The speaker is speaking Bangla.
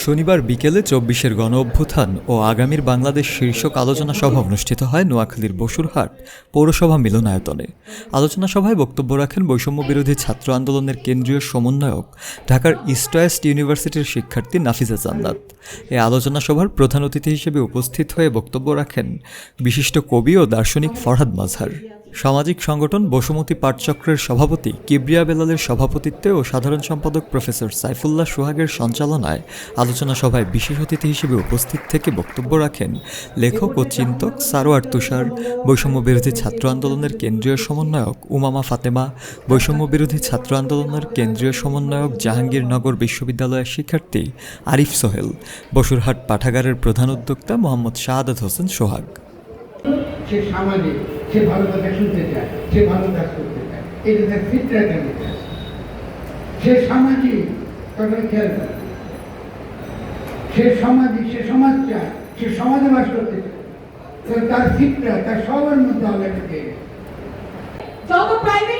শনিবার বিকেলে ২৪-এর গণ-অভ্যুত্থান ও আগামীর বাংলাদেশ শীর্ষক আলোচনা সভা অনুষ্ঠিত হয় নোয়াখালীর বসুরহাট পৌরসভা মিলনায়তনে। আলোচনা সভায় বক্তব্য রাখেন বৈষম্য বিরোধী ছাত্র আন্দোলনের কেন্দ্রীয় সমন্বয়ক ঢাকার ইস্ট ওয়েস্ট ইউনিভার্সিটির শিক্ষার্থী নাফিজা জান্নাত। এই আলোচনা সভার প্রধান অতিথি হিসেবে উপস্থিত হয়ে বক্তব্য রাখেন বিশিষ্ট কবি ও দার্শনিক ফরহাদ মাজহার। সামাজিক সংগঠন বসুমতী পাঠচক্রের সভাপতি কিবরিয়া বেলালের সভাপতিত্বে ও সাধারণ সম্পাদক প্রফেসর সাইফুল্লাহ সোহাগের সঞ্চালনায় আলোচনা সভায় বিশেষ অতিথি হিসেবে উপস্থিত থেকে বক্তব্য রাখেন লেখক ও চিন্তক সারোয়ার তুষার, বৈষম্য বিরোধী ছাত্র আন্দোলনের কেন্দ্রীয় সমন্বয়ক উমামা ফাতেমা, বৈষম্য বিরোধী ছাত্র আন্দোলনের কেন্দ্রীয় সমন্বয়ক জাহাঙ্গীরনগর বিশ্ববিদ্যালয়ের শিক্ষার্থী আরিফ সোহেল, বসুরহাট পাঠাগারের প্রধান উদ্যোক্তা মোহাম্মদ শাহাদাত হোসেন সোহাগ। সে সামাজিক, সে ভালো কথা শুনতে চায়, সে ভালো কাজ করতে চায়, এটা তার ফিতরাতের মধ্যে। সে সামাজিক, কথা খেয়াল করে, সে সামাজিক, সে সমাজ চায়, সে সমাজে বাস করতে চায়, তার ফিতরা, তার সবার মধ্যে আলাদা। যত প্রাইভেট